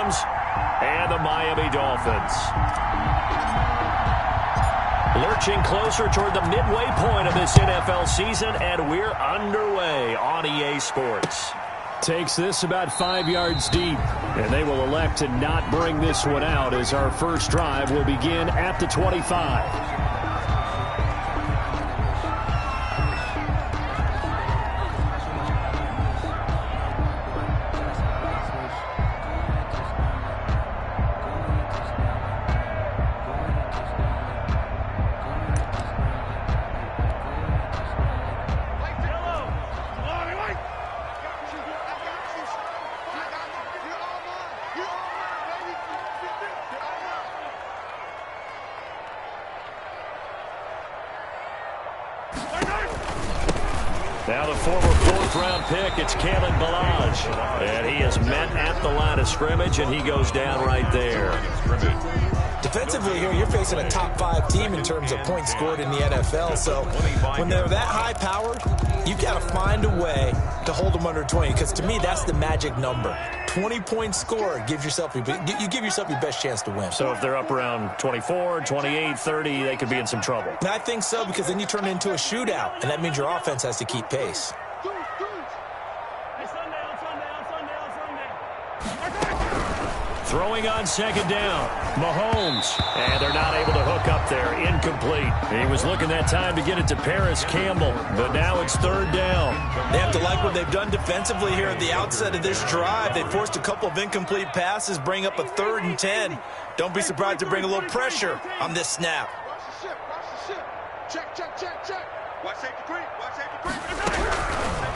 Rams and the Miami Dolphins. Lurching closer toward the midway point of this NFL season, and we're underway on EA Sports. Takes this about 5 yards deep, and they will elect to not bring this one out as our first drive will begin at the 25. Now the former fourth-round pick, it's Kalen Ballage. And he is met at the line of scrimmage, and he goes down right there. Defensively here, you're facing a top-5 team in terms of points scored in the NFL. So when they're that high-powered, you've got to find a way to hold them under 20. Because to me, that's the magic number. 20-point score gives yourself you give yourself your best chance to win. So if they're up around 24, 28, 30, they could be in some trouble. And I think so, because then you turn it into a shootout, and that means your offense has to keep pace. Throwing on second down, Mahomes, and they're not able to hook up there, incomplete. He was looking that time to get it to Paris Campbell, but now it's third down. They have to like what they've done defensively here at the outset of this drive. They forced a couple of incomplete passes, bring up a 3rd and 10. Don't be surprised to bring a little pressure on this snap.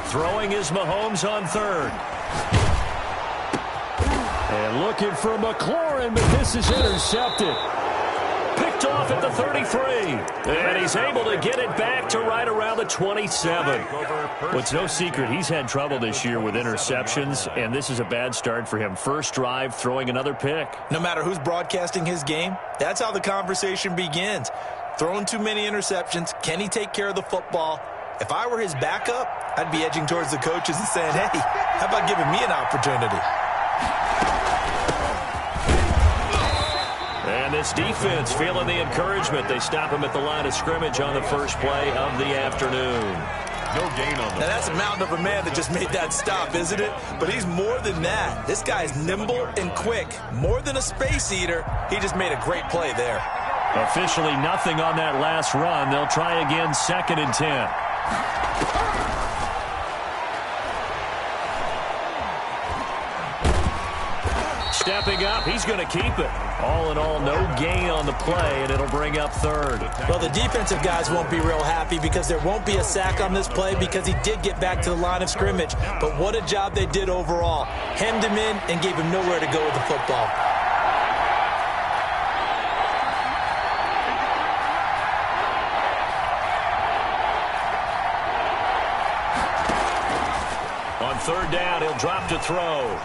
Throwing is Mahomes on 3rd. And looking for McLaurin, but this is intercepted. Picked off at the 33. And he's able to get it back to right around the 27. Well, it's no secret he's had trouble this year with interceptions, and this is a bad start for him. First drive, throwing another pick. No matter who's broadcasting his game, that's how the conversation begins. Throwing too many interceptions, can he take care of the football? If I were his backup, I'd be edging towards the coaches and saying, hey, how about giving me an opportunity? And this defense feeling the encouragement. They stop him at the line of scrimmage on the first play of the afternoon. No gain on them. Now that's a mountain of a man that just made that stop, isn't it? But he's more than that. This guy's nimble and quick. More than a space eater. He just made a great play there. Officially nothing on that last run. They'll try again, 2nd and 10. Stepping up, he's going to keep it. All in all, no gain on the play, and it'll bring up 3rd. Well, the defensive guys won't be real happy because there won't be a sack on this play because he did get back to the line of scrimmage. But what a job they did overall. Hemmed him in and gave him nowhere to go with the football. On 3rd down, he'll drop to throw.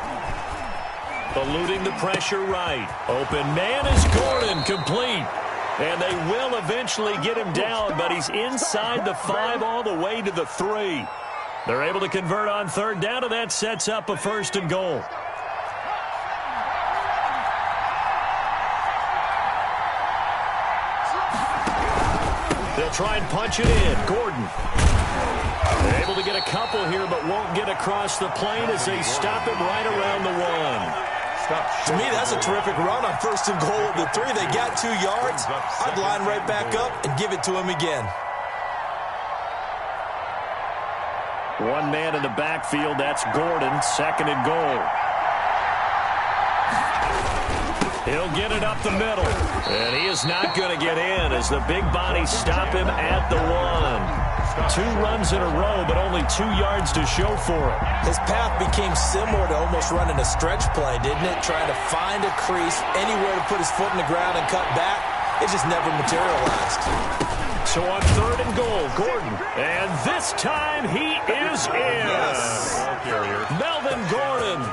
Eluding the pressure right. Open man is Gordon, complete. And they will eventually get him down, but he's inside the 5 all the way to the 3. They're able to convert on 3rd down, and that sets up a 1st and goal. They'll try and punch it in. Gordon. They're able to get a couple here, but won't get across the plane as they stop him right around the 1. To me, that's a terrific run on 1st and goal at the 3. They got 2 yards. I'd line right back up and give it to him again. One man in the backfield, that's Gordon, 2nd and goal. He'll get it up the middle, and he is not going to get in as the big bodies stop him at the 1. 2 runs in a row, but only 2 yards to show for it. His path became similar to almost running a stretch play, didn't it? Trying to find a crease, anywhere to put his foot in the ground and cut back. It just never materialized. So on 3rd and goal, Gordon. And this time he is in. Yes. Melvin Gordon,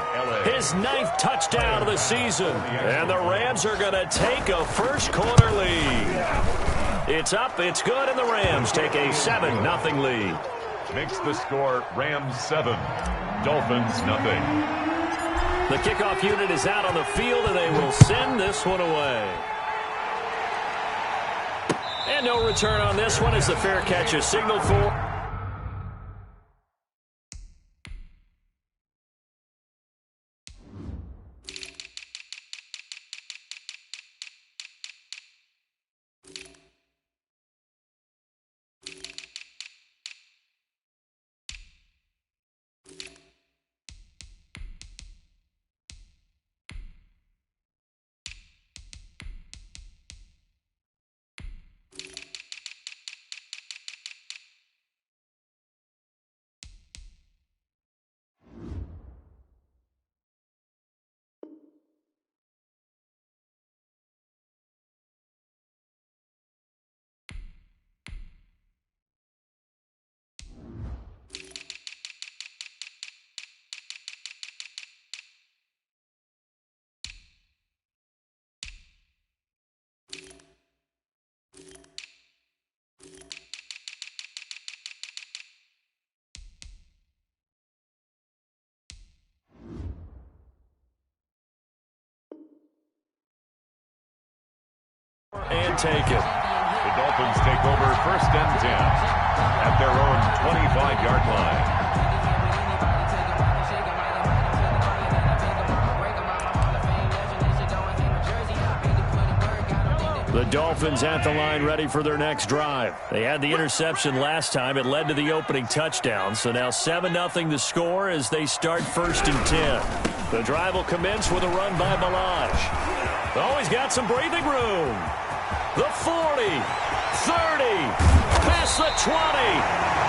his 9th touchdown of the season. And the Rams are going to take a first-quarter lead. It's up, it's good, and the Rams take a 7-0 lead. Makes the score Rams 7, Dolphins 0. The kickoff unit is out on the field, and they will send this one away. And no return on this one as the fair catch is signaled for. And take it. The Dolphins take over 1st and 10 at their own 25-yard line. The Dolphins at the line ready for their next drive. They had the interception last time. It led to the opening touchdown. So now 7-0 the score as they start 1st and 10. The drive will commence with a run by Balaj. Oh, he's got some breathing room. The 40, 30, past the 20.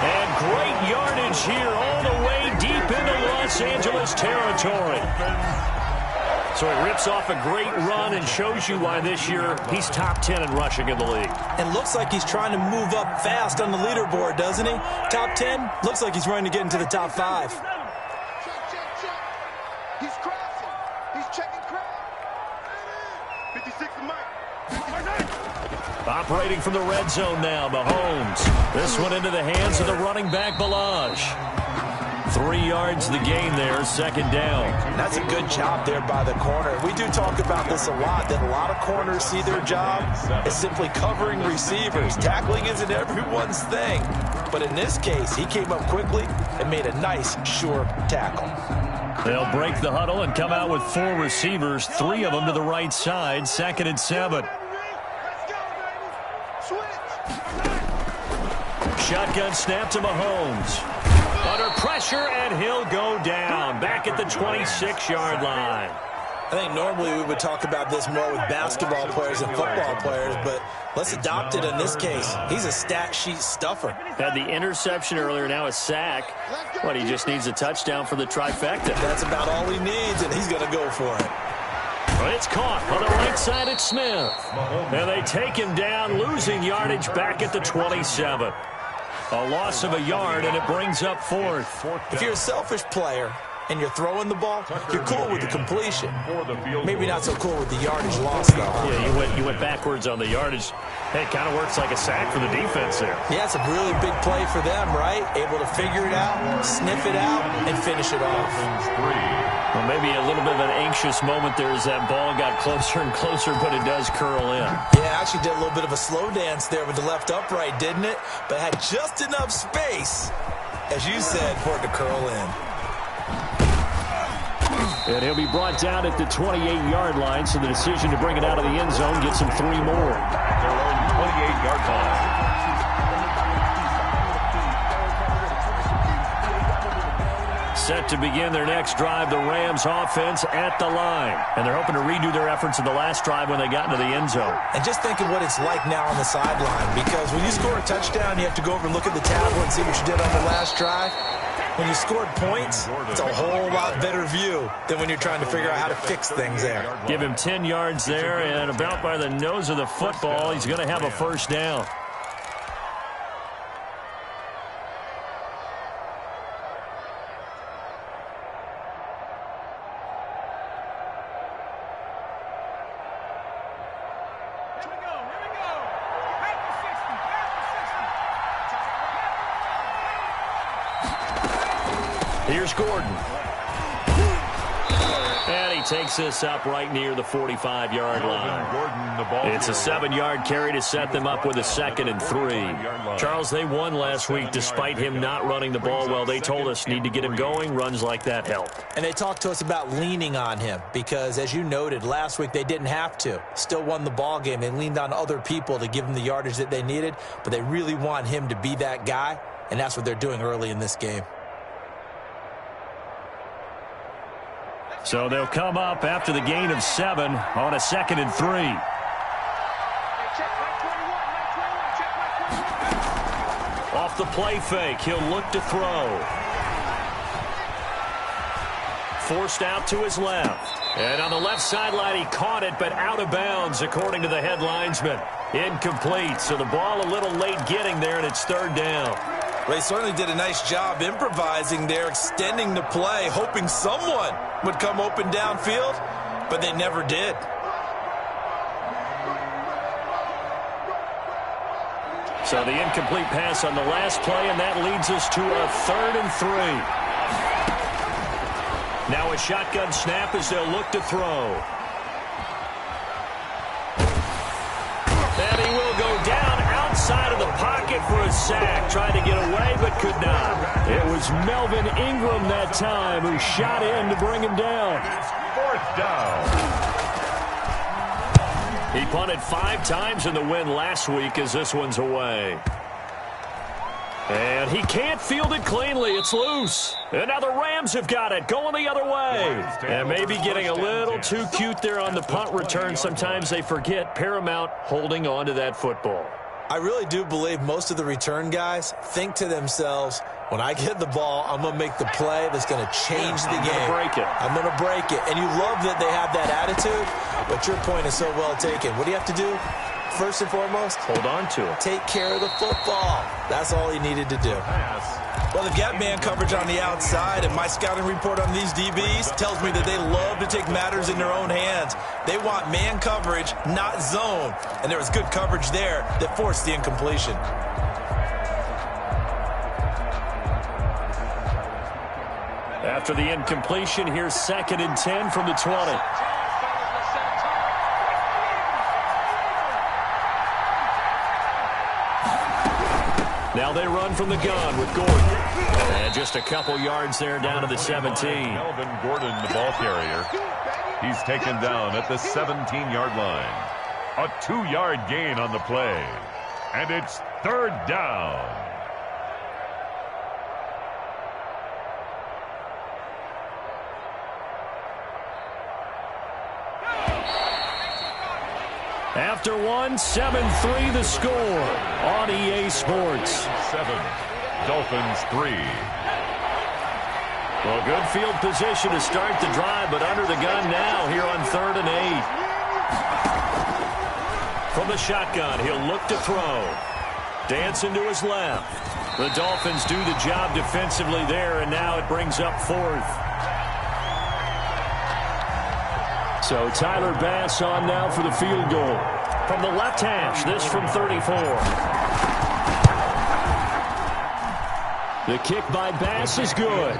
And great yardage here all the way deep into Los Angeles territory. So he rips off a great run and shows you why this year he's top 10 in rushing in the league. And looks like he's trying to move up fast on the leaderboard, doesn't he? Top 10, looks like he's running to get into the top 5. He's crossing. He's checking crowd. 56 Mike. Operating from the red zone now, Mahomes. This one into the hands of the running back, Balaj. 3 yards the gain there, 2nd down. That's a good job there by the corner. We do talk about this a lot, that a lot of corners see their job as simply covering receivers. Tackling isn't everyone's thing. But in this case, he came up quickly and made a nice, sure tackle. They'll break the huddle and come out with 4 receivers, 3 of them to the right side, 2nd and 7. Shotgun snap to Mahomes. Under pressure, and he'll go down. Back at the 26-yard line. I think normally we would talk about this more with basketball players and football players, but let's adopt it in this case. He's a stat sheet stuffer. Had the interception earlier, now a sack. But he just needs a touchdown for the trifecta. That's about all he needs, and he's going to go for it. It's caught on the right side at Smith. And they take him down, losing yardage back at the 27. A loss of a yard, and it brings up 4th. If you're a selfish player and you're throwing the ball, you're cool with the completion. Maybe not so cool with the yardage loss, though. Yeah, you went backwards on the yardage. Hey, it kind of works like a sack for the defense there. Yeah, it's a really big play for them, right? Able to figure it out, sniff it out, and finish it off. Well, maybe a little bit of an anxious moment there as that ball got closer and closer, but it does curl in. Yeah, actually did a little bit of a slow dance there with the left upright, didn't it? But had just enough space, as you said, for it to curl in. And he'll be brought down at the 28-yard line, so the decision to bring it out of the end zone gets him 3 more. Their own 28-yard line. Set to begin their next drive, the Rams offense at the line. And they're hoping to redo their efforts in the last drive when they got into the end zone. And just think of what it's like now on the sideline, because when you score a touchdown, you have to go over and look at the tablet and see what you did on the last drive. When you scored points, it's a whole lot better view than when you're trying to figure out how to fix things there. Give him 10 yards there, and about by the nose of the football, he's going to have a 1st down. Here's Gordon. takes this up right near the 45-yard line. It's a 7-yard carry to set them up with a 2nd and 3. Charles, they won last week despite him not running the ball well. They told us need to get him going. Runs like that help. And they talked to us about leaning on him because, as you noted, last week they didn't have to. Still won the ball game. They leaned on other people to give them the yardage that they needed, but they really want him to be that guy, and that's what they're doing early in this game. So they'll come up after the gain of 7 on a 2nd and 3. Off the play fake, he'll look to throw. Forced out to his left. And on the left sideline, he caught it, but out of bounds, according to the head linesman. Incomplete, so the ball a little late getting there, and it's 3rd down. Well, he certainly did a nice job improvising there, extending the play, hoping someone would come open downfield, but they never did. So the incomplete pass on the last play, and that leads us to a 3rd and 3. Now a shotgun snap as they'll look to throw. And he will go down outside of the pocket for a sack. Tried to get away, but could not. It was Melvin Ingram that time who shot in to bring him down. It's 4th down. He punted 5 times in the win last week as this one's away. And he can't field it cleanly. It's loose. And now the Rams have got it, going the other way. And maybe getting a little too cute there on the punt return. Sometimes they forget Paramount holding on to that football. I really do believe most of the return guys think to themselves, when I get the ball, I'm going to make the play that's going to change the game. I'm going to break it. And you love that they have that attitude, but your point is so well taken. What do you have to do? First and foremost, hold on to it. Take care of the football. That's all he needed to do. Well, they've got man coverage on the outside, and my scouting report on these DBs tells me that they love to take matters in their own hands. They want man coverage, not zone. And there was good coverage there that forced the incompletion. After the incompletion, here's 2nd and 10 from the 20. Now they run from the gun with Gordon. And just a couple yards there down to the 17. Melvin Gordon, the ball carrier. He's taken down at the 17-yard line. A 2-yard gain on the play. And it's 3rd down. After one, 7-3 the score on EA Sports. 7, Dolphins 3. Well, good field position to start the drive, but under the gun now here on 3rd and 8. From the shotgun, he'll look to throw. Dancing to his left. The Dolphins do the job defensively there, and now it brings up 4th. So Tyler Bass on now for the field goal. From the left hash, this from 34. The kick by Bass is good.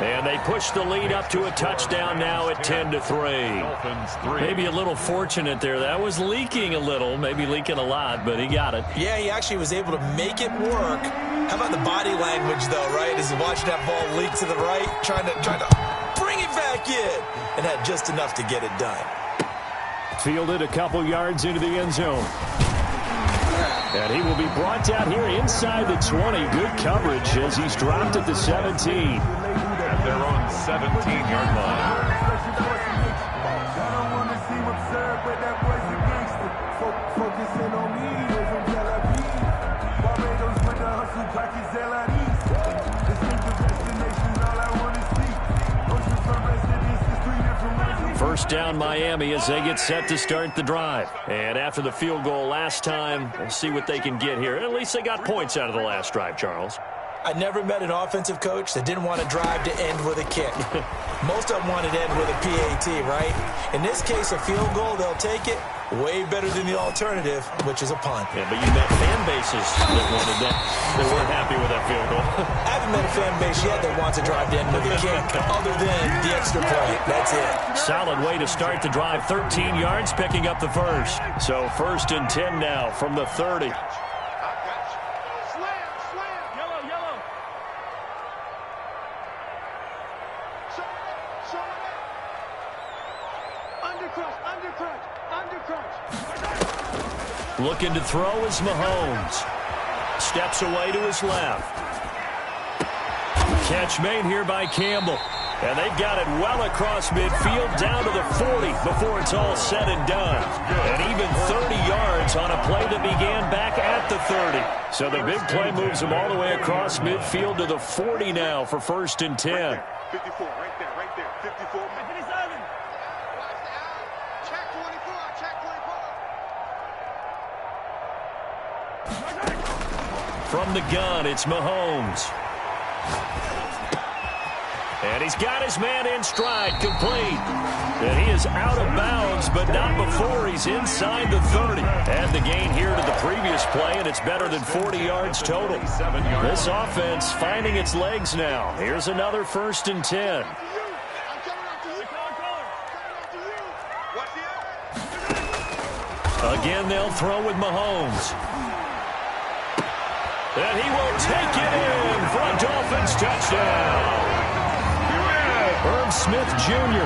And they push the lead up to a touchdown now at 10-3. Maybe a little fortunate there. That was leaking a little, maybe leaking a lot, but he got it. Yeah, he actually was able to make it work. How about the body language, though, right? As he watched that ball leak to the right, trying to bring it back in, and had just enough to get it done. Fielded a couple yards into the end zone. And he will be brought down here inside the 20. Good coverage as he's dropped at the 17. At their own 17-yard line. First down Miami as they get set to start the drive. And after the field goal last time, we'll see what they can get here. At least they got points out of the last drive, Charles. I never met an offensive coach that didn't want to drive to end with a kick. Most of them wanted to end with a PAT, right? In this case, a field goal, they'll take it. Way better than the alternative, which is a punt. Yeah, but you met fan bases that wanted that. They weren't happy with that field goal. I haven't met a fan base yet that wants to drive to end with a kick, other than the extra point. That's it. Solid way to start the drive. 13 yards, picking up the first. So 1st and 10 now from the 30. Looking to throw is Mahomes. Steps away to his left. Catch made here by Campbell. And they've got it well across midfield down to the 40 before it's all said and done. And even 30 yards on a play that began back at the 30. So the big play moves them all the way across midfield to the 40 now for 1st and 10. 54, right there, 54. Check 24, check 24. From the gun, it's Mahomes. And he's got his man in stride, complete. And he is out of bounds, but not before he's inside the 30. And the gain here to the previous play, and it's better than 40 yards total. This offense finding its legs now. Here's another 1st and 10. Again, they'll throw with Mahomes. And he will take it in for a Dolphins touchdown. Herb Smith Jr.,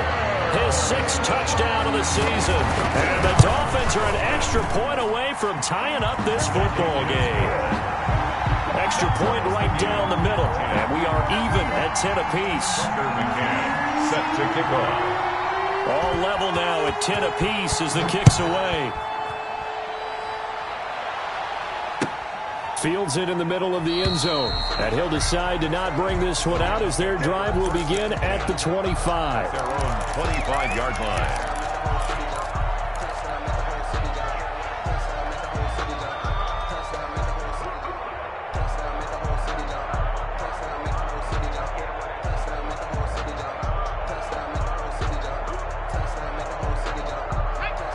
his 6th touchdown of the season. And the Dolphins are an extra point away from tying up this football game. Extra point right down the middle. And we are even at 10 apiece. Set to kick off. All level now at 10 apiece as the kick's away. Fields it in the middle of the end zone. And he'll decide to not bring this one out as their drive will begin at the 25. Their own 25-yard line.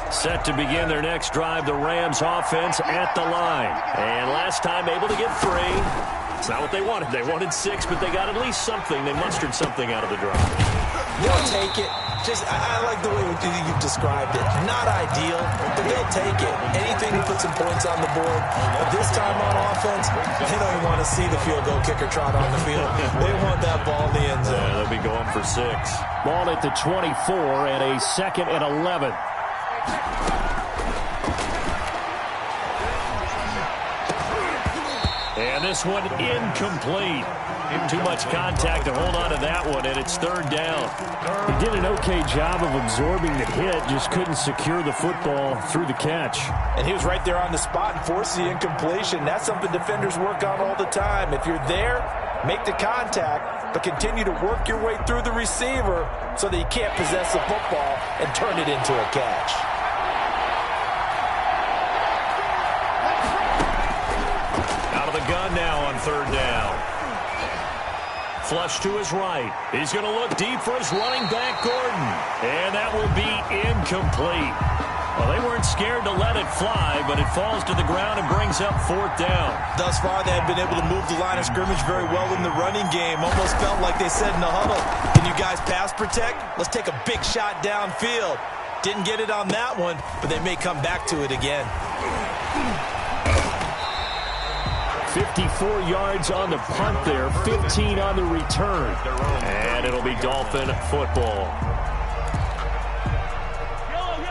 Set to begin their next drive, the Rams offense at the line. And last time able to get 3. It's not what they wanted. They wanted 6, but they got at least something. They mustered something out of the drive. They'll take it. I like the way you've described it. Not ideal, but they'll take it. Anything to put some points on the board. But this time on offense, they don't even want to see the field goal kicker trot on the field. They want that ball in the end zone. Yeah, they'll be going for 6. Ball at the 24 and a 2nd and 11. And this one incomplete. Too much contact to hold on to that one, and it's 3rd down. He did an okay job of absorbing the hit, just couldn't secure the football through the catch. And he was right there on the spot and forced the incompletion. That's something defenders work on all the time. If you're there, make the contact, but continue to work your way through the receiver so that you can't possess the football and turn it into a catch. Out of the gun now on 3rd down. Flush to his right. He's going to look deep for his running back, Gordon. And that will be incomplete. Well, they weren't scared to let it fly, but it falls to the ground and brings up 4th down. Thus far, they have been able to move the line of scrimmage very well in the running game. Almost felt like they said in the huddle, can you guys pass protect? Let's take a big shot downfield. Didn't get it on that one, but they may come back to it again. 54 yards on the punt there, 15 on the return. And it'll be Dolphin football.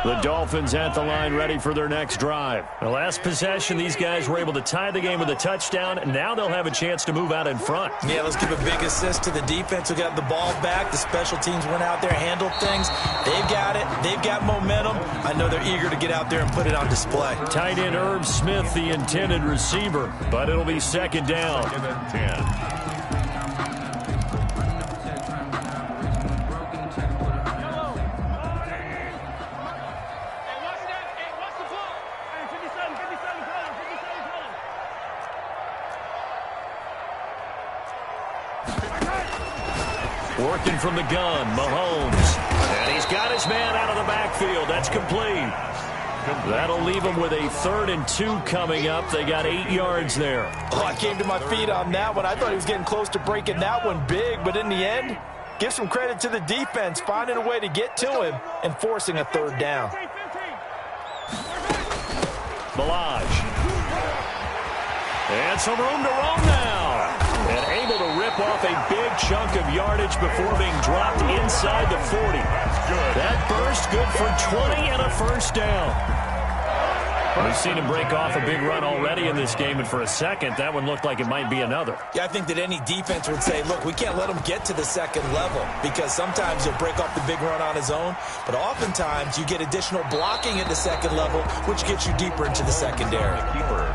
The Dolphins at the line ready for their next drive. The last possession, these guys were able to tie the game with a touchdown. Now they'll have a chance to move out in front. Yeah, let's give a big assist to the defense who got the ball back. The special teams went out there, handled things. They've got it. They've got momentum. I know they're eager to get out there and put it on display. Tight end Herb Smith, the intended receiver. But it'll be 2nd down. 2nd and 10. Working from the gun, Mahomes. And he's got his man out of the backfield. That's complete. That'll leave him with a 3rd and 2 coming up. They got 8 yards there. Oh, I came to my feet on that one. I thought he was getting close to breaking that one big, but in the end, give some credit to the defense, finding a way to get to him and forcing a 3rd down. Milage. And some room to roam now. And able to rip off a big chunk of yardage before being dropped inside the 40. That burst good for 20 and a 1st down. We've seen him break off a big run already in this game, and for a second, that one looked like it might be another. Yeah, I think that any defense would say, look, we can't let him get to the 2nd level, because sometimes he'll break off the big run on his own, but oftentimes you get additional blocking at the 2nd level, which gets you deeper into the secondary.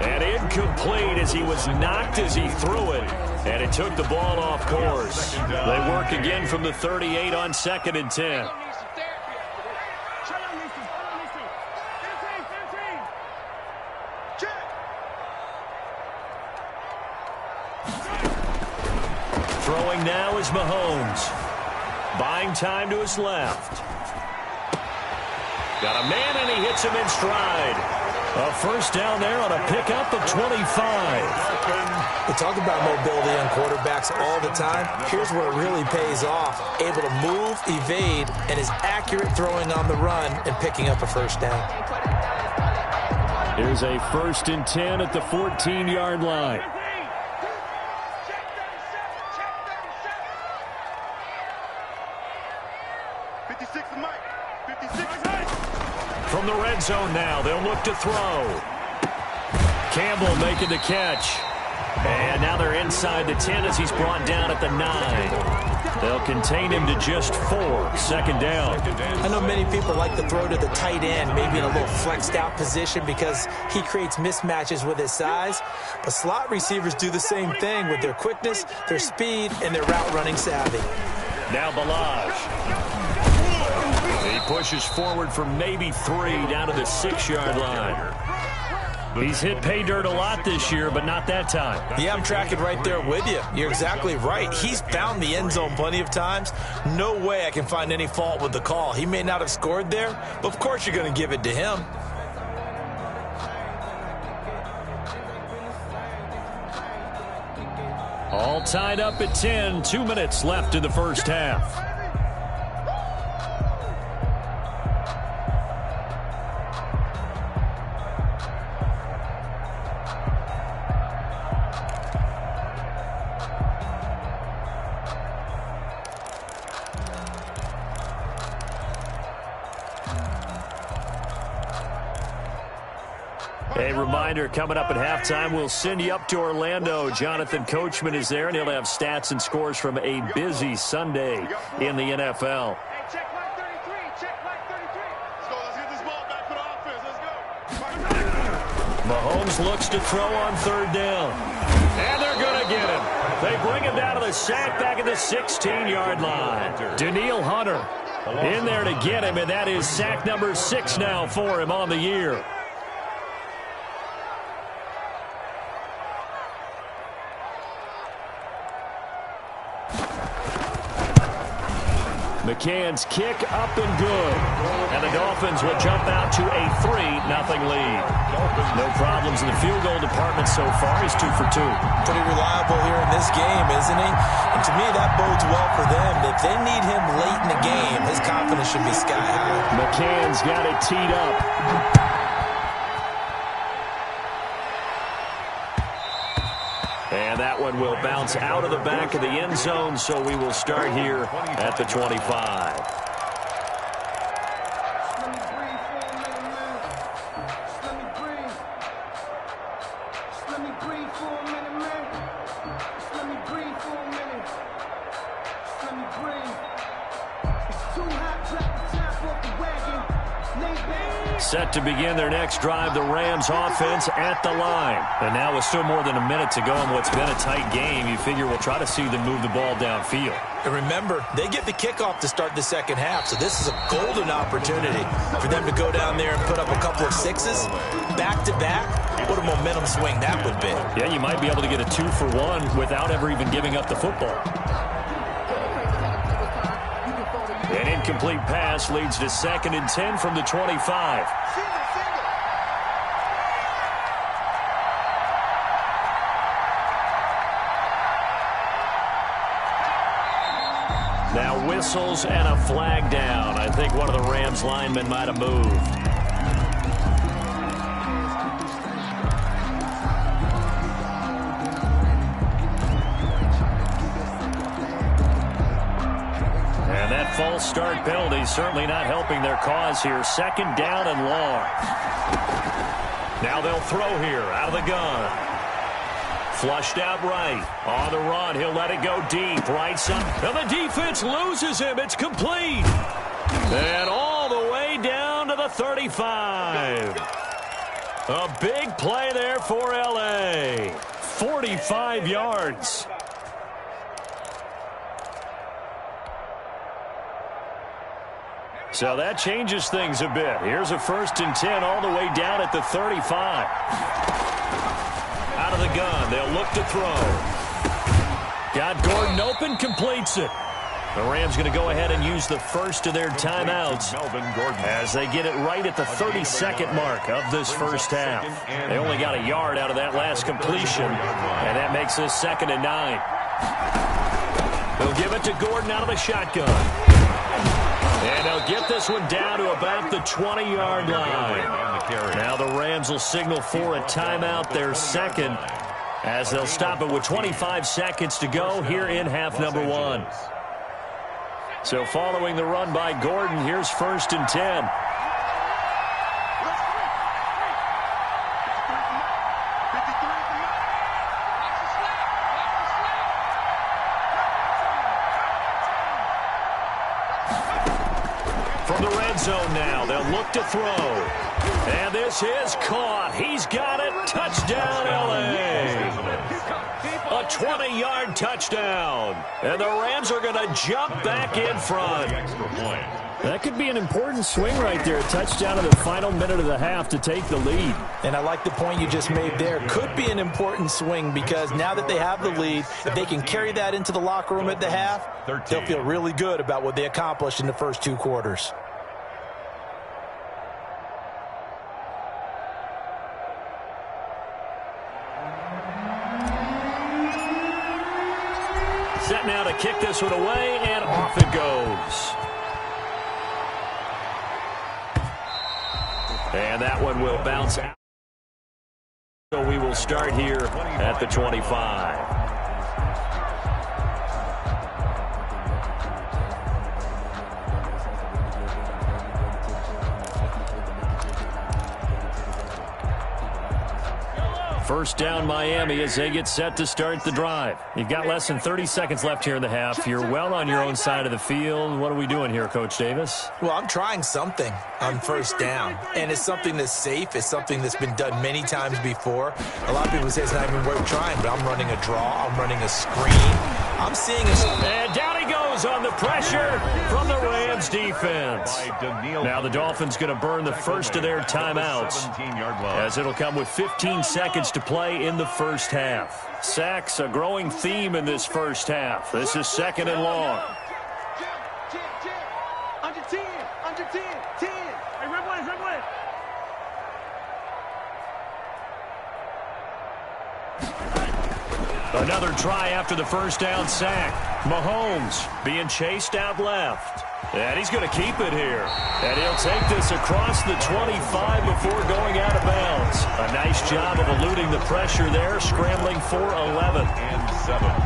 And incomplete as he was knocked as he threw it, and it took the ball off course. They work again from the 38 on 2nd and 10. Throwing now is Mahomes. Buying time to his left. Got a man, and he hits him in stride. A 1st down there on a pickup of 25. We talk about mobility on quarterbacks all the time. Here's where it really pays off. Able to move, evade, and is accurate throwing on the run and picking up a 1st down. Here's a 1st and 10 at the 14-yard line. From the red zone now, they'll look to throw. Campbell making the catch. And now they're inside the 10 as he's brought down at the 9. They'll contain him to just 4. 2nd down. I know many people like to throw to the tight end, maybe in a little flexed out position because he creates mismatches with his size. But slot receivers do the same thing with their quickness, their speed, and their route running savvy. Now Balaj. He pushes forward for maybe 3 down to the 6-yard line. He's hit pay dirt a lot this year, but not that time. Yeah, I'm tracking right there with you. You're exactly right. He's found the end zone plenty of times. No way I can find any fault with the call. He may not have scored there, but of course you're going to give it to him. All tied up at 10. 2 minutes left in the 1st half. A reminder, coming up at halftime, we'll send you up to Orlando. Jonathan Coachman is there, and he'll have stats and scores from a busy Sunday in the NFL. Hey, check line 33. Check line 33. Let's get this ball back for the offense. Let's go. Mahomes looks to throw on 3rd down. And they're going to get him. They bring him down to the sack back at the 16-yard line. Daniil Hunter in there to get him, and that is sack number 6 now for him on the year. McCann's kick up and good. And the Dolphins will jump out to a 3-0 lead. No problems in the field goal department so far. He's 2 for 2. Pretty reliable here in this game, isn't he? And to me, that bodes well for them. If they need him late in the game, his confidence should be sky high. McCann's got it teed up. And that one will bounce out of the back of the end zone, so we will start here at the 25. Set to begin their next drive, the Rams offense at the line. And now with still more than a minute to go in what's been a tight game, you figure we'll try to see them move the ball downfield. And remember, they get the kickoff to start the 2nd half, so this is a golden opportunity for them to go down there and put up a couple of 6s back-to-back. What a momentum swing that would be. Yeah, you might be able to get a 2-for-1 without ever even giving up the football. incomplete pass leads to 2nd and 10 from the 25. Now whistles and a flag down. I think one of the Rams linemen might have moved. And that false start penalty certainly not helping their cause here. 2nd down and long. Now they'll throw here out of the gun. Flushed out right. On the run. He'll let it go deep. Right side. And the defense loses him. It's complete. And all the way down to the 35. A big play there for L.A. 45 yards. So that changes things a bit. Here's a 1st and 10 all the way down at the 35. Out of the gun. They'll look to throw. Got Gordon open. Completes it. The Rams going to go ahead and use the first of their timeouts as they get it right at the 32nd mark of this first half. They only got a yard out of that last completion, and that makes this 2nd and 9. They'll give it to Gordon out of the shotgun. And they'll get this one down to about the 20-yard line. Now the Rams will signal for a timeout, their 2nd, as they'll stop it with 25 seconds to go here in half number 1. So following the run by Gordon, here's 1st and 10. From the red zone now, they'll look to throw. And this is caught. He's got it. Touchdown, L.A. A 20-yard touchdown. And the Rams are going to jump back in front. That could be an important swing right there. A touchdown in the final minute of the half to take the lead. And I like the point you just made there. Could be an important swing because now that they have the lead, if they can carry that into the locker room at the half, they'll feel really good about what they accomplished in the first 2 quarters. Set now to kick this one away, and off it goes. And that one will bounce out. So we will start here at the 25. First down, Miami, as they get set to start the drive. You've got less than 30 seconds left here in the half. You're well on your own side of the field. What are we doing here, Coach Davis? Well, I'm trying something on first down, and it's something that's safe. It's something that's been done many times before. A lot of people say it's not even worth trying, but I'm running a draw. I'm running a screen. I'm seeing a... And down he goes on the pressure from the Rams defense. Now the Dolphins going to burn the first of their timeouts as it'll come with 15 seconds to play in the first half. Sacks, a growing theme in this first half. This is 2nd and long. Under 10, under 10, 10. Hey, red one, red one. Another try after the first down sack. Mahomes being chased out left. And he's going to keep it here. And he'll take this across the 25 before going out of bounds. A nice job of eluding the pressure there, scrambling for 11. And 7.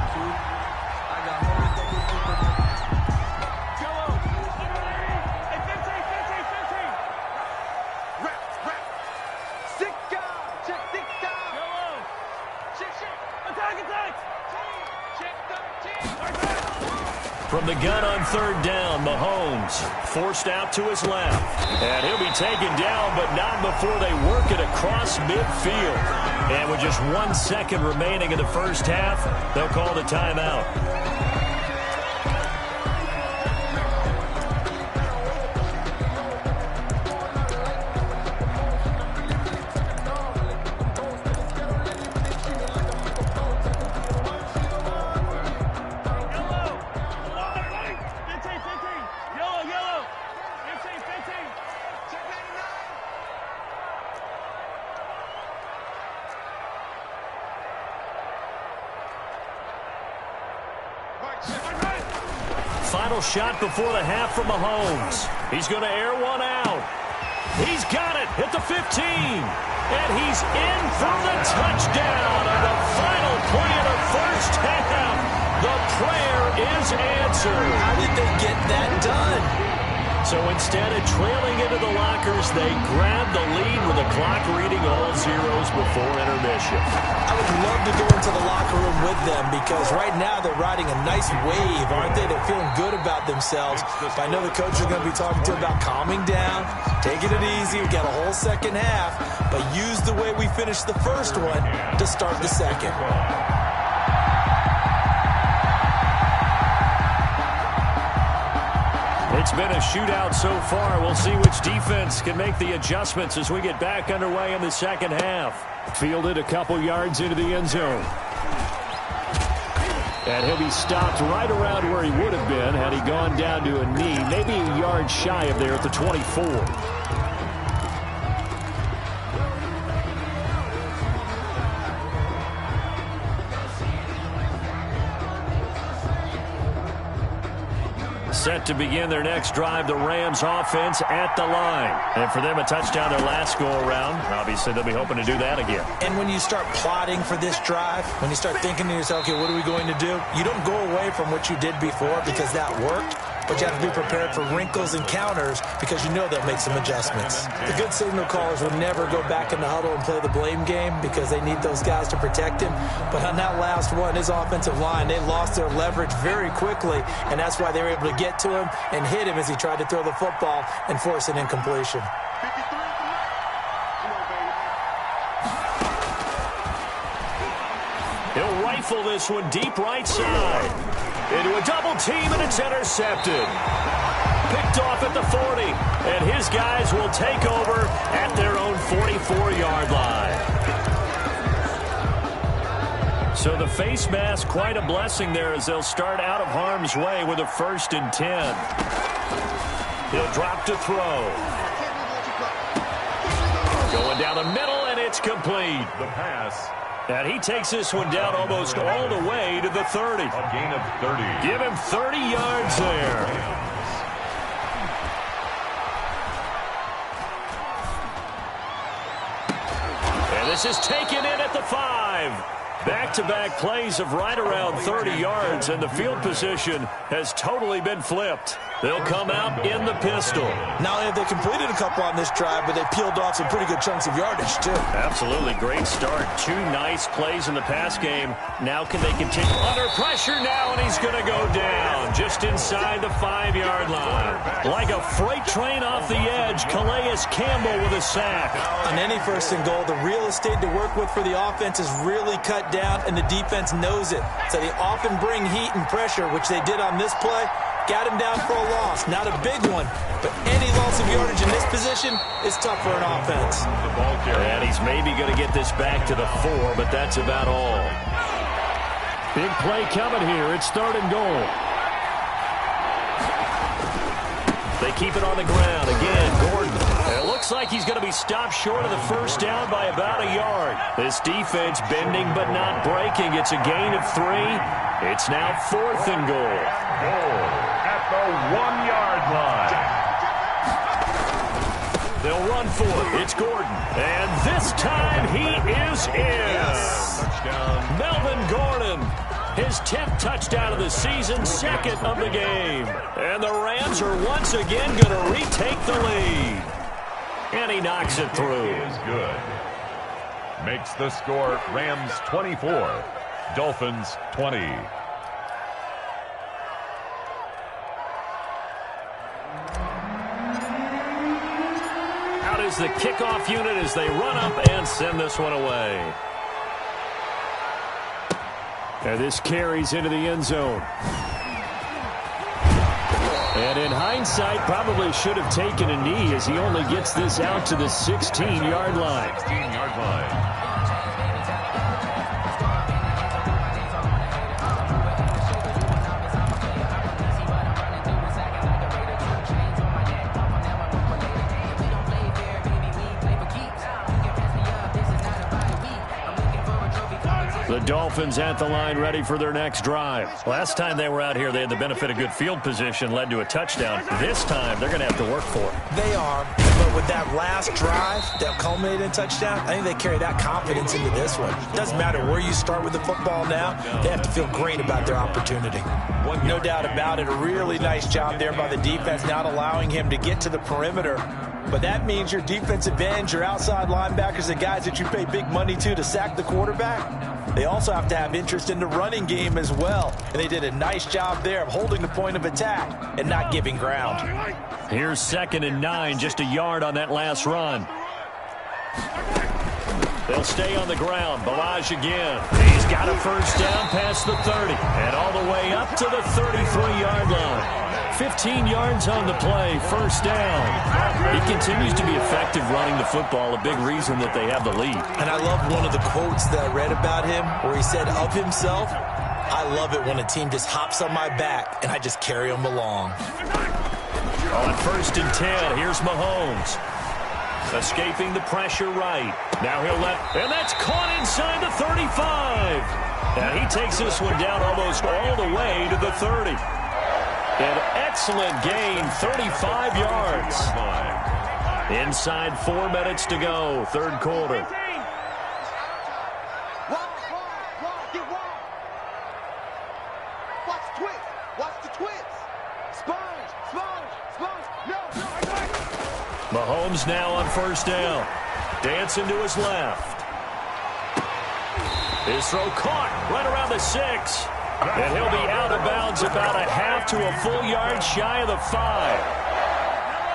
From the gun on third down, Mahomes forced out to his left. And he'll be taken down, but not before they work it across midfield. And with just 1 second remaining in the first half, they'll call the timeout. final shot before the half from Mahomes. He's going to air one out. He's got it at the 15. And he's in for the touchdown on the final play of the first half. The prayer is answered. How did they get that done? So instead of trailing into the lockers, they grab the lead with the clock reading all zeros before intermission. I would love to go into the locker room with them because right now they're riding a nice wave, aren't they? They're feeling good about themselves. But I know the coach is going to be talking to them about calming down, taking it easy. We got a whole second half, but use the way we finished the first one to start the second. It's been a shootout so far. We'll see which defense can make the adjustments as we get back underway in the second half. Fielded a couple yards into the end zone. And he'll be stopped right around where he would have been had he gone down to a knee, maybe a yard shy of there at the 24. Set to begin their next drive, the Rams offense at the line. And for them, a touchdown their last go-around. Obviously, they'll be hoping to do that again. And when you start plotting for this drive, when you start thinking to yourself, okay, what are we going to do? You don't go away from what you did before because that worked. But you have to be prepared for wrinkles and counters because you know they'll make some adjustments. The good signal callers will never go back in the huddle and play the blame game because they need those guys to protect him. But on that last one, his offensive line, they lost their leverage very quickly, and that's why they were able to get to him and hit him as he tried to throw the football and force an incompletion. He'll rifle this one deep right side. Into a double team, and it's intercepted. Picked off at the 40, and his guys will take over at their own 44-yard line. So the face mask, quite a blessing there as they'll start out of harm's way with a 1st and 10. He'll drop to throw. Going down the middle, and it's complete. The pass. And he takes this one down almost all the way to the 30. A gain of 30. Give him 30 yards there. And this is taken in at the 5. Back-to-back plays of right around 30 yards, and the field position has totally been flipped. They'll come out in the pistol. Not only have they completed a couple on this drive, but they peeled off some pretty good chunks of yardage, too. Absolutely. Great start. 2 nice plays in the pass game. Now can they continue? Under pressure now, and he's going to go down just inside the 5-yard line. Like a freight train off the edge, Calais Campbell with a sack. On any 1st and goal, the real estate to work with for the offense is really cut down, and the defense knows it. So they often bring heat and pressure, which they did on this play. Got him down for a loss. Not a big one, but any loss of yardage in this position is tough for an offense. And he's maybe going to get this back to the 4, but that's about all. Big play coming here. It's 3rd and goal. They keep it on the ground. Again, Gordon. It looks like he's going to be stopped short of the 1st down by about a yard. This defense bending but not breaking. It's a gain of 3. It's now 4th and goal. At the 1-yard line. They'll run for it. It's Gordon. And this time he is in. Yes. Touchdown. Melvin Gordon. His 10th touchdown of the season, 2nd of the game. And the Rams are once again going to retake the lead. And he knocks it through. He is good. Makes the score Rams 24, Dolphins 20. Out is the kickoff unit as they run up and send this one away. And this carries into the end zone. And in hindsight, probably should have taken a knee as he only gets this out to the 16-yard line. 16-yard line. The Dolphins at the line, ready for their next drive. Last time they were out here, they had the benefit of good field position, led to a touchdown. This time, they're going to have to work for it. They are, but with that last drive that culminated in a touchdown, I think they carry that confidence into this one. It doesn't matter where you start with the football now, they have to feel great about their opportunity. No doubt about it, a really nice job there by the defense, not allowing him to get to the perimeter. But that means your defensive ends, your outside linebackers, the guys that you pay big money to sack the quarterback, they also have to have interest in the running game as well. And they did a nice job there of holding the point of attack and not giving ground. Here's 2nd and 9, just a yard on that last run. They'll stay on the ground. Balaj again. He's got a first down past the 30 and all the way up to the 33-yard line. 15 yards on the play, first down. He continues to be effective running the football, a big reason that they have the lead. And I love one of the quotes that I read about him where he said of himself, I love it when a team just hops on my back and I just carry them along. On 1st and 10, here's Mahomes. Escaping the pressure right. Now he'll and that's caught inside the 35. Now he takes this one down almost all the way to the 30. An excellent gain, 35 yards. Inside 4 minutes to go, third quarter. Watch the twist. Watch the twist. Sponge. Mahomes now on first down. Dancing to his left. His throw caught right around the 6. And he'll be out of bounds about a half to a full yard shy of the 5.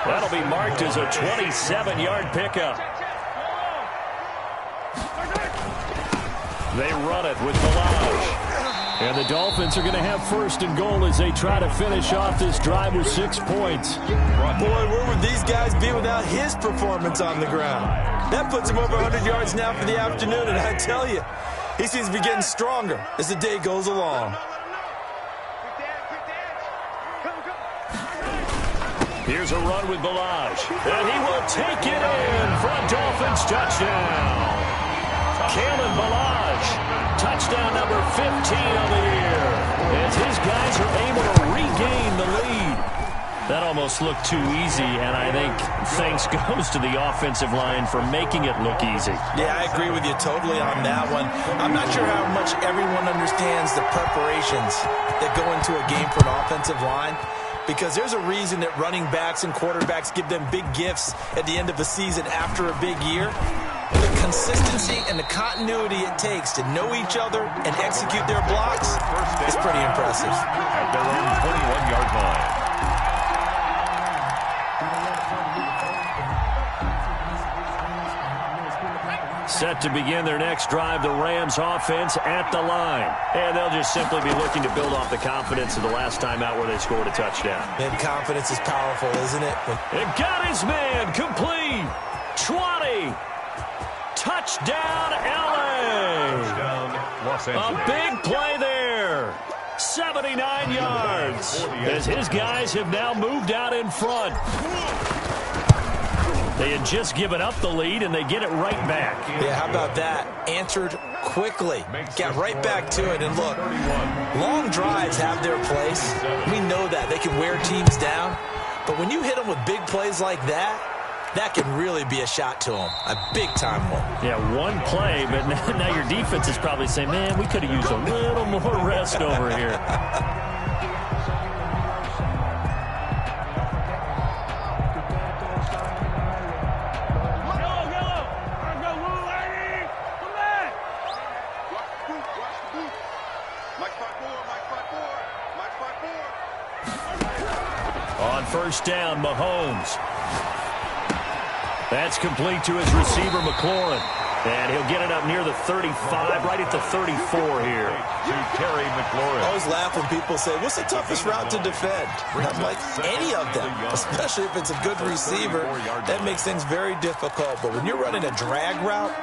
That'll be marked as a 27-yard pickup. They run it with Balaj. And the Dolphins are going to have 1st and goal as they try to finish off this drive with 6 points. Boy, where would these guys be without his performance on the ground? That puts him over 100 yards now for the afternoon, and I tell you, he seems to be getting stronger as the day goes along. Here's a run with Balaj. And he will take it in for a Dolphins touchdown. Kalen Balaj, touchdown number 15 of the year. As his guys are able to regain the lead. That almost looked too easy, and I think thanks goes to the offensive line for making it look easy. Yeah, I agree with you totally on that one. I'm not sure how much everyone understands the preparations that go into a game for an offensive line, because there's a reason that running backs and quarterbacks give them big gifts at the end of the season after a big year. The consistency and the continuity it takes to know each other and execute their blocks is pretty impressive. At their own 21-yard line. Set to begin their next drive, the Rams offense at the line. And they'll just simply be looking to build off the confidence of the last time out where they scored a touchdown. And confidence is powerful, isn't it? It got his man complete. 20. Touchdown, L.A. Touchdown, Los Angeles. A big play there. 79 yards. As his guys have now moved out in front. They had just given up the lead, and they get it right back. Yeah, how about that? Answered quickly. Got right back to it. And look, long drives have their place. We know that. They can wear teams down. But when you hit them with big plays like that, that can really be a shot to them. A big-time one. Yeah, one play, but now your defense is probably saying, man, we could have used a little more rest over here. On first down, Mahomes. That's complete to his receiver, McLaurin. And he'll get it up near the 35, right at the 34 here. To Terry McLaurin. I always laugh when people say, what's the toughest route to defend? I'm like, any of them, especially if it's a good receiver. That makes things very difficult. But when you're running a drag route,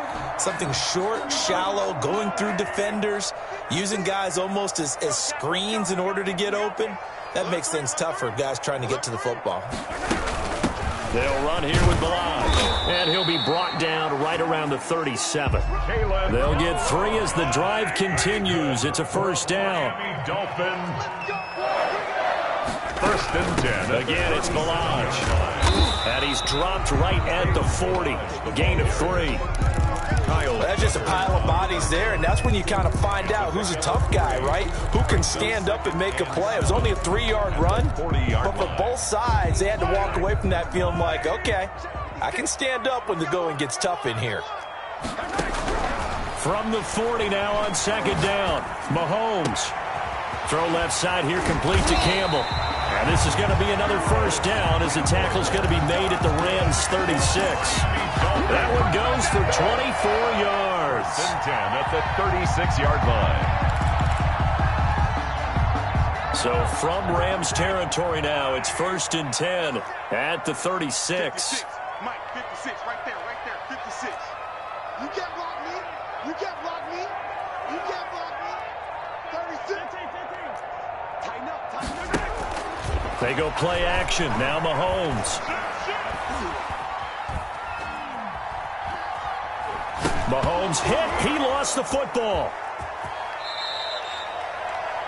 something short, shallow, going through defenders, using guys almost as screens in order to get open, that makes things tough for guys trying to get to the football. They'll run here with Balaj. And he'll be brought down right right around the 37. They'll get 3 as the drive continues. It's a first down. First and 10. Again, it's Balaj. And he's dropped right at the 40. Gain of 3. That's just a pile of bodies there, and that's when you kind of find out who's a tough guy, right? Who can stand up and make a play. It was only a 3-yard run, but for both sides, they had to walk away from that feeling like, okay, I can stand up when the going gets tough in here. From the 40 now on second down. Mahomes. Throw left side here, complete to Campbell. And this is going to be another first down as the tackle's going to be made at the Rams' 36. That one goes for 24 yards. And 10 at the 36-yard line. So from Rams territory now, it's first and 10 at the 36. Mike, 56, right there, 56. You can't block me. You can't block me. You can't block me. 36. Tighten up, tighten up. They go play action. Now Mahomes. Mahomes hit. He lost the football.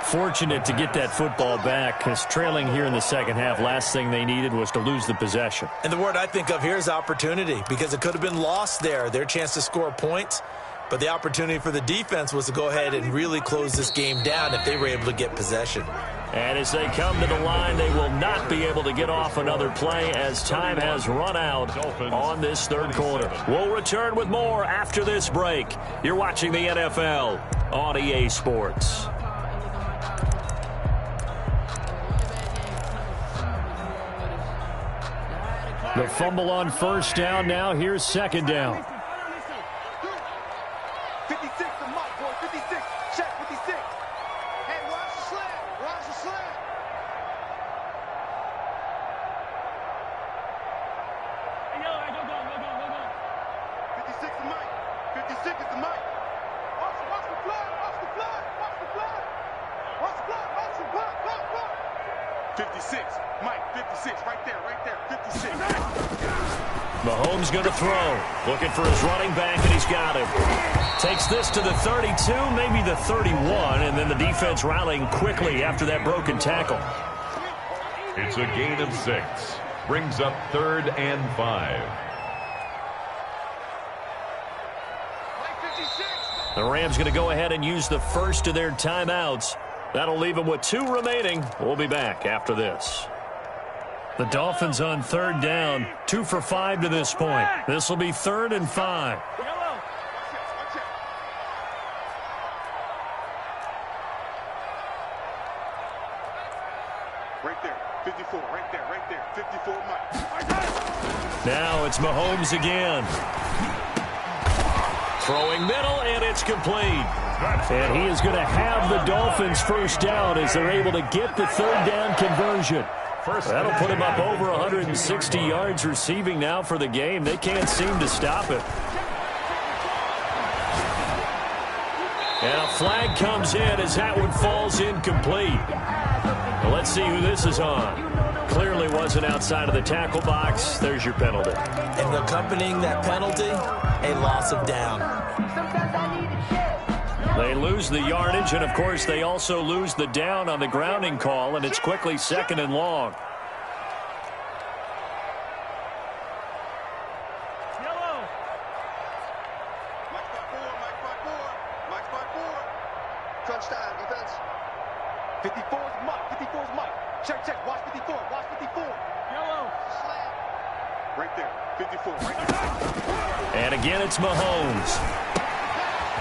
Fortunate to get that football back, because trailing here in the second half, last thing they needed was to lose the possession. And the word I think of here is opportunity, because it could have been lost there, their chance to score points. But the opportunity for the defense was to go ahead and really close this game down if they were able to get possession. And as they come to the line, they will not be able to get off another play as time has run out on this third quarter. We'll return with more after this break. You're watching the NFL on EA Sports. The fumble on first down now. Here's second down. 56 to Mike, boy, 56. Check 56. Hey, watch the slant. Watch the slant. Hey, yo, hey, go. 56 to Mike. 56 is the Mike. Watch the flood. Watch the flood. Watch the flood. Watch the flood. Watch the flood. Flood, flood. 56. Mike, 56. Right there. 56. Mahomes going to throw. Looking for his running back, and he's got him. Takes this to the 32, maybe the 31, and then the defense rallying quickly after that broken tackle. It's a gain of 6. Brings up 3rd and 5. The Rams going to go ahead and use the first of their timeouts. That'll leave them with 2 remaining. We'll be back after this. The Dolphins on third down, 2 for 5 to this point. This will be 3rd and 5. Right there, 54, right there, 54, Mike. Now it's Mahomes again. Throwing middle, and it's complete. And he is going to have the Dolphins first down as they're able to get the third down conversion. That'll put him up over 160 yards receiving now for the game. They can't seem to stop it. And a flag comes in as that one falls incomplete. Well, let's see who this is on. Clearly wasn't outside of the tackle box. There's your penalty. And accompanying that penalty, a loss of down. They lose the yardage, and, of course, they also lose the down on the grounding call, and it's quickly 2nd and long. Yellow. Mike's by 4. Touchdown, defense. 54 is Mike. Check. Watch 54. Yellow. Right there. 54. Right there. And again, it's Mahomes.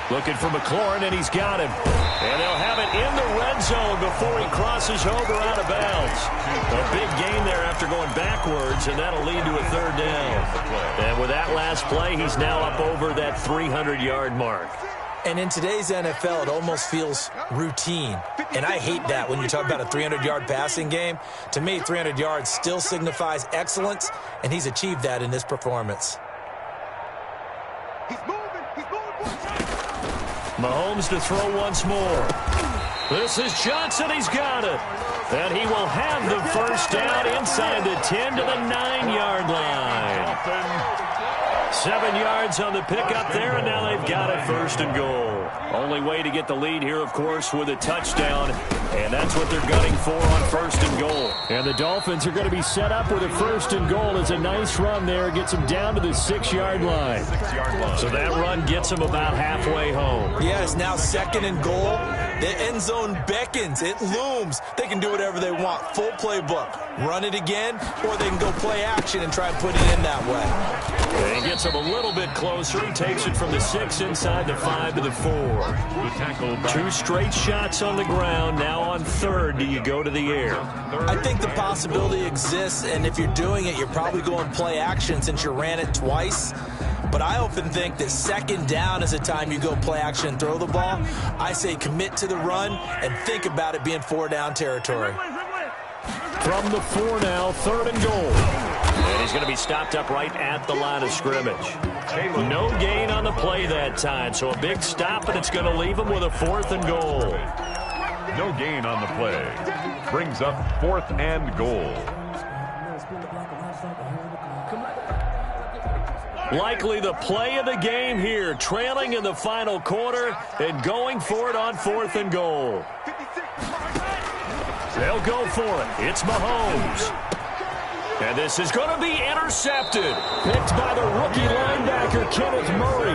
Looking for McLaurin, and he's got him. And they'll have it in the red zone before he crosses over out of bounds. A big gain there after going backwards, and that'll lead to a third down. And with that last play, he's now up over that 300-yard mark. And in today's NFL, it almost feels routine. And I hate that when you talk about a 300-yard passing game. To me, 300 yards still signifies excellence, and he's achieved that in this performance. He's moving. Mahomes to throw once more. This is Johnson. He's got it. And he will have the first down inside the 10 to the 9-yard line. 7 yards on the pickup there, and now they've got it 1st and goal. Only way to get the lead here, of course, with a touchdown, and that's what they're gunning for on 1st and goal. And the Dolphins are going to be set up with a 1st and goal. It's a nice run there. Gets them down to the 6-yard line. So that run gets them about halfway home. Yeah, it's now 2nd and goal. The end zone beckons. It looms. They can do whatever they want. Full playbook. Run it again, or they can go play action and try and put it in that way. And he gets him a little bit closer. He takes it from the 6 inside the 5 to the 4. 2 straight shots on the ground. Now on 3rd, do you go to the air? I think the possibility exists, and if you're doing it, you're probably going play action since you ran it twice. But I often think that 2nd down is the time you go play action and throw the ball. I say commit to the run and think about it being 4-down territory. From the 4 now, 3rd and goal. And he's going to be stopped up right at the line of scrimmage. No gain on the play that time, so a big stop, and it's going to leave him with a 4th and goal. No gain on the play. Brings up 4th and goal. Likely the play of the game here, trailing in the final quarter and going for it on 4th and goal. They'll go for it. It's Mahomes. And this is going to be intercepted. Picked by the rookie linebacker, Kenneth Murray.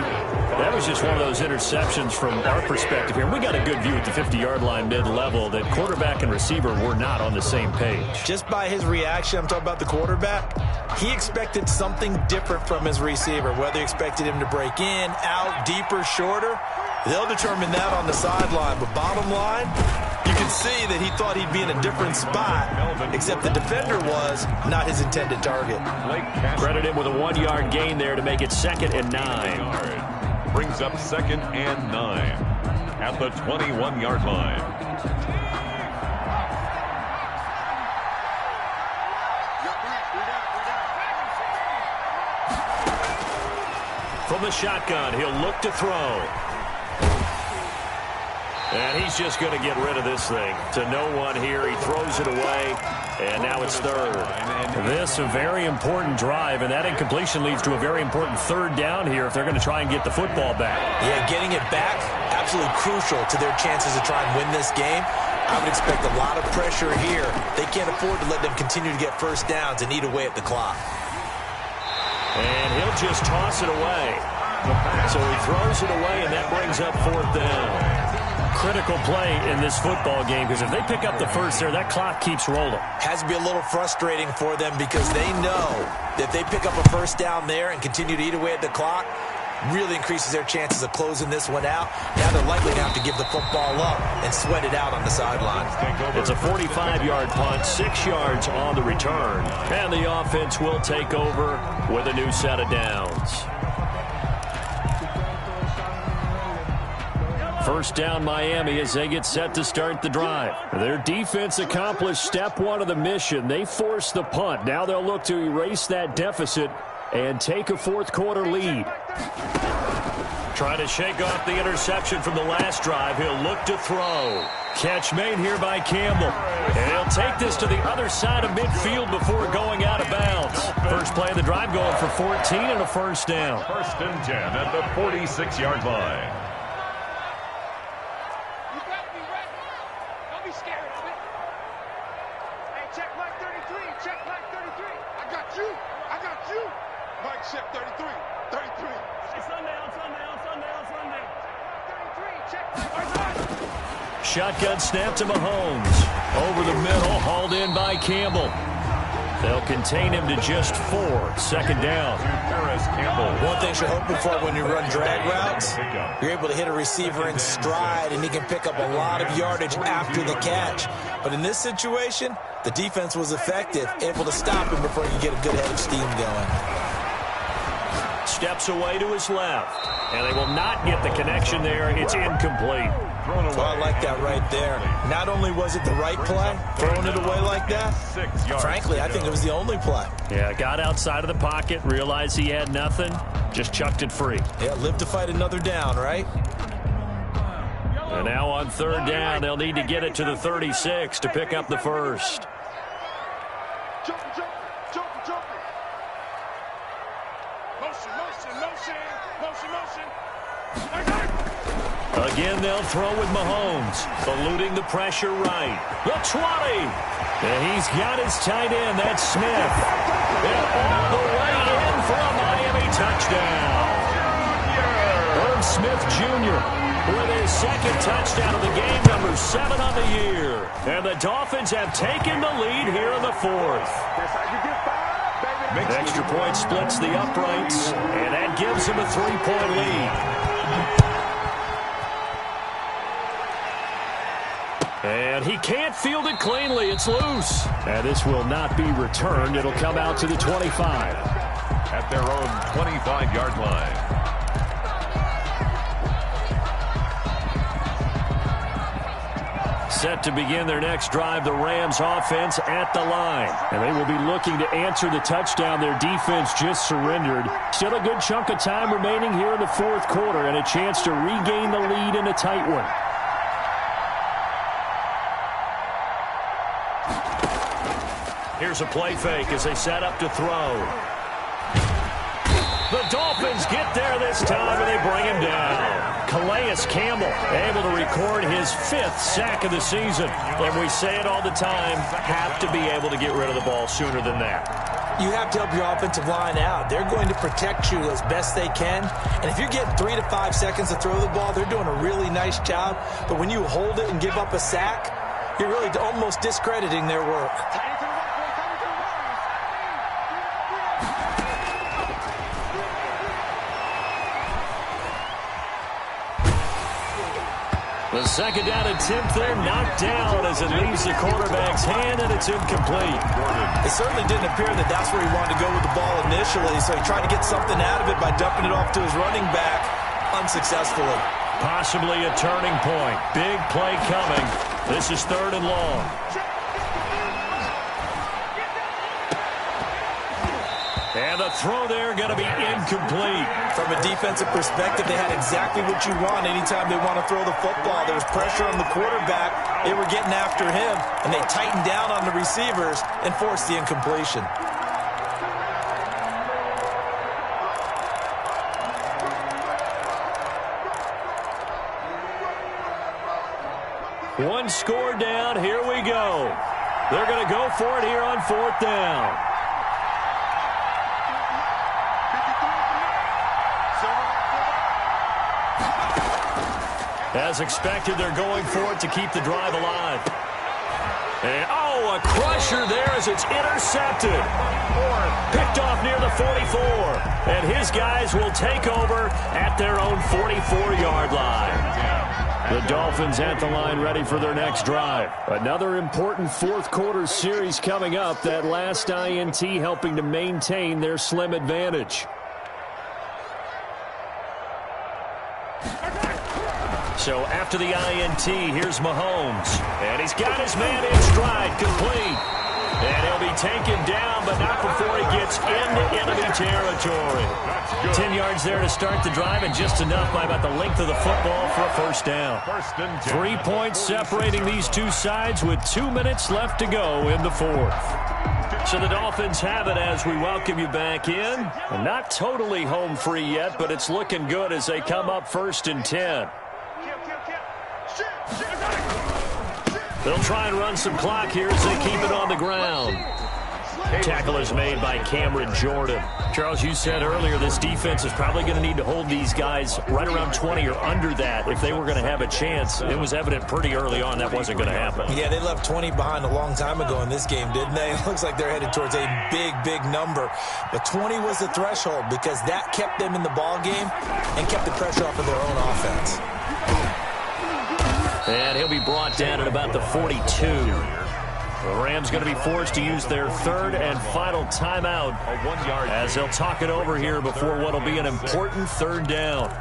That was just one of those interceptions from our perspective here. We got a good view at the 50-yard line mid-level that quarterback and receiver were not on the same page. Just by his reaction, I'm talking about the quarterback, he expected something different from his receiver. Whether he expected him to break in, out, deeper, shorter, they'll determine that on the sideline. But bottom line, you can see that he thought he'd be in a different spot, except the defender was not his intended target. Credit him with a 1-yard gain there to make it 2nd and 9. Brings up 2nd and 9 at the 21-yard line. From the shotgun, he'll look to throw. And he's just going to get rid of this thing. To no one here, he throws it away, and now it's 3rd. This a very important drive, and that incompletion leads to a very important 3rd down here if they're going to try and get the football back. Yeah, getting it back, absolutely crucial to their chances to try and win this game. I would expect a lot of pressure here. They can't afford to let them continue to get 1st downs and eat away at the clock. And he'll just toss it away. So he throws it away, and that brings up 4th down. Critical play in this football game, because if they pick up the 1st there, that clock keeps rolling. Has to be a little frustrating for them because they know that if they pick up a 1st down there and continue to eat away at the clock, really increases their chances of closing this one out. Now they're likely to have to give the football up and sweat it out on the sideline. It's a 45-yard punt, 6 yards on the return. And the offense will take over with a new set of downs. 1st down Miami as they get set to start the drive. Their defense accomplished step 1 of the mission. They forced the punt. Now they'll look to erase that deficit and take a 4th quarter lead. Trying to shake off the interception from the last drive. He'll look to throw. Catch made here by Campbell. And he'll take this to the other side of midfield before going out of bounds. First play of the drive going for 14 and a 1st down. 1st and 10 at the 46-yard line. Shotgun snap to Mahomes. Over the middle, hauled in by Campbell. They'll contain him to just 4. 2nd down. One thing you're hoping for when you run drag routes, you're able to hit a receiver in stride, and he can pick up a lot of yardage after the catch. But in this situation, the defense was effective, able to stop him before you get a good head of steam going. Steps away to his left. And they will not get the connection there. It's incomplete. Oh, I like that right there. Not only was it the right play, throwing it away like that, frankly, I think it was the only play. Yeah, got outside of the pocket, realized he had nothing, just chucked it free. Yeah, live to fight another down, right? And now on 3rd down, they'll need to get it to the 36 to pick up the 1st. Again, they'll throw with Mahomes, eluding the pressure right. The 20. And he's got his tight end, that's Smith. And all the way in for a Miami touchdown. Irv Smith Jr. with his second touchdown of the game, number 7 on the year. And the Dolphins have taken the lead here in the fourth. Extra point splits the uprights, and that gives him a 3-point lead. And he can't field it cleanly. It's loose. And this will not be returned. It'll come out to the 25. At their own 25-yard line. Set to begin their next drive, the Rams offense at the line. And they will be looking to answer the touchdown their defense just surrendered. Still a good chunk of time remaining here in the fourth quarter and a chance to regain the lead in a tight one. Here's a play fake as they set up to throw. The Dolphins get there this time, and they bring him down. Calais Campbell able to record his 5th sack of the season. And we say it all the time, have to be able to get rid of the ball sooner than that. You have to help your offensive line out. They're going to protect you as best they can. And if you're getting 3 to 5 seconds to throw the ball, they're doing a really nice job. But when you hold it and give up a sack, you're really almost discrediting their work. The second down attempt there knocked down as it leaves the quarterback's hand, and it's incomplete. It certainly didn't appear that that's where he wanted to go with the ball initially, so he tried to get something out of it by dumping it off to his running back unsuccessfully. Possibly a turning point. Big play coming. This is 3rd and long. And the throw there going to be incomplete. From a defensive perspective, they had exactly what you want anytime they want to throw the football. There was pressure on the quarterback. They were getting after him, and they tightened down on the receivers and forced the incompletion. One score down. Here we go. They're going to go for it here on 4th down. As expected, they're going for it to keep the drive alive. And, oh, a crusher there as it's intercepted. Picked off near the 44. And his guys will take over at their own 44-yard line. The Dolphins at the line ready for their next drive. Another important fourth quarter series coming up. That last INT helping to maintain their slim advantage. So after the INT, here's Mahomes. And he's got his man in stride, complete. And he'll be taken down, but not before he gets into enemy territory. 10 yards there to start the drive, and just enough by about the length of the football for a first down. 3 points separating these two sides with 2 minutes left to go in the fourth. So the Dolphins have it as we welcome you back in. And not totally home free yet, but it's looking good as they come up 1st and 10. They'll try and run some clock here as they keep it on the ground. Tackle is made by Cameron Jordan. Charles, you said earlier this defense is probably going to need to hold these guys right around 20 or under that if they were going to have a chance. It was evident pretty early on that wasn't going to happen. Yeah, they left 20 behind a long time ago in this game, didn't they? It looks like they're headed towards a big, big number. But 20 was the threshold because that kept them in the ball game and kept the pressure off of their own offense. And he'll be brought down at about the 42. The Rams going to be forced to use their 3rd and final timeout as they'll talk it over here before what will be an important 3rd down.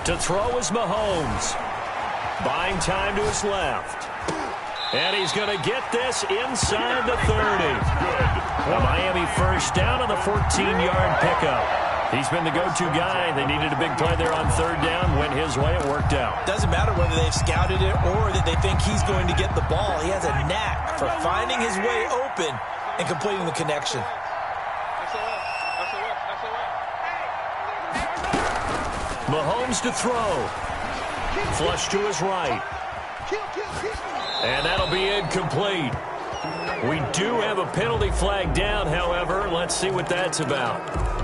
To throw is Mahomes. Buying time to his left. And he's going to get this inside the 30. first down on the 14-yard pickup. He's been the go-to guy. They needed a big play there on third down. Went his way. It worked out. Doesn't matter whether they've scouted it or that they think he's going to get the ball. He has a knack for finding his way open and completing the connection. Mahomes to throw. Flush to his right. And that'll be incomplete. We do have a penalty flag down, however. Let's see what that's about.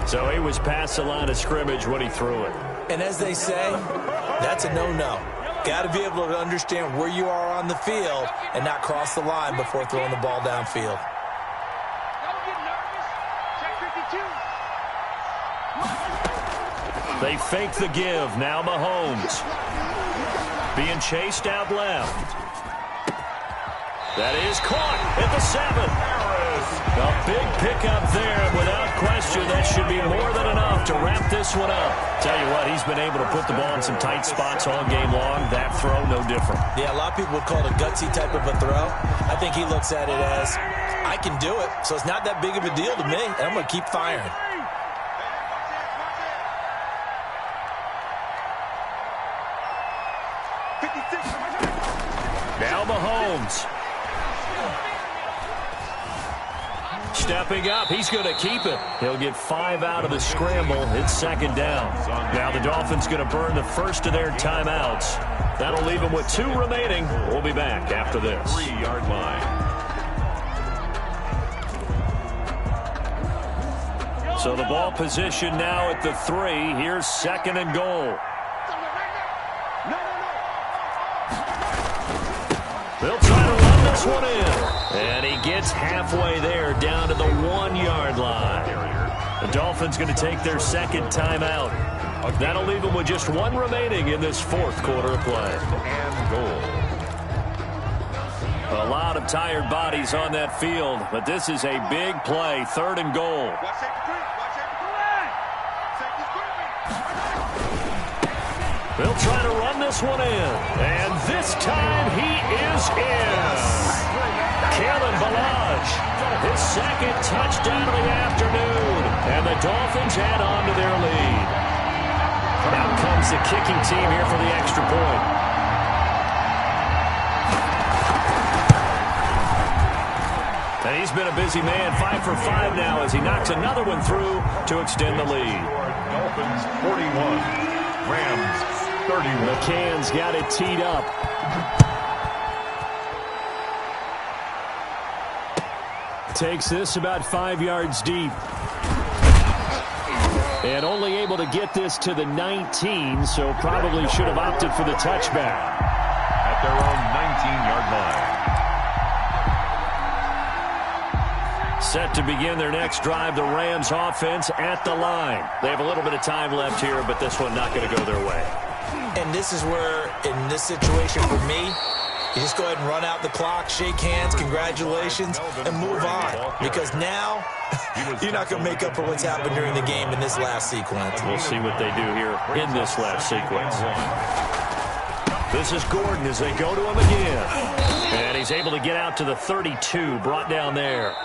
So he was past the line of scrimmage when he threw it. And as they say, that's a no-no. Got to be able to understand where you are on the field and not cross the line before throwing the ball downfield. They fake the give. Now Mahomes. Being chased out left. That is caught at the 7. A big pickup there. Without question, that should be more than enough to wrap this one up. Tell you what, he's been able to put the ball in some tight spots all game long. That throw, no different. Yeah, a lot of people would call it a gutsy type of a throw. I think he looks at it as, I can do it, so it's not that big of a deal to me, and I'm going to keep firing. Now Mahomes. Stepping up, he's going to keep it. He'll get 5 out of the scramble. It's second down. Now the Dolphins going to burn the first of their timeouts. That'll leave them with 2 remaining. We'll be back after this. 3-yard line. So the ball position now at the 3. Here's second and goal. They'll try to run this one in. And he gets halfway there down to the 1-yard line. The Dolphins going to take their second timeout. That'll leave them with just 1 remaining in this fourth quarter of play. And goal. A lot of tired bodies on that field, but this is a big play. 3rd and goal. They'll try to run this one in. And this time he is in. Kalen Ballage, his second touchdown of the afternoon. And the Dolphins add on to their lead. Now comes the kicking team here for the extra point. And he's been a busy man, 5 for 5 now as he knocks another one through to extend the lead. Dolphins 41, Rams 31. McCann's got it teed up. Takes this about 5 yards deep. And only able to get this to the 19, so probably should have opted for the touchback. At their own 19-yard line. Set to begin their next drive, the Rams offense at the line. They have a little bit of time left here, but this one not going to go their way. And this is where, in this situation for me, you just go ahead and run out the clock, shake hands, congratulations, and move on. Because now, you're not going to make up for what's happened during the game in this last sequence. We'll see what they do here in this last sequence. This is Gordon as they go to him again. And he's able to get out to the 32, brought down there.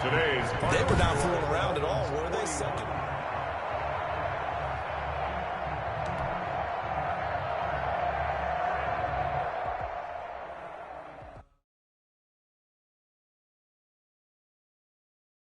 They were not fooling around at all, were they? Second.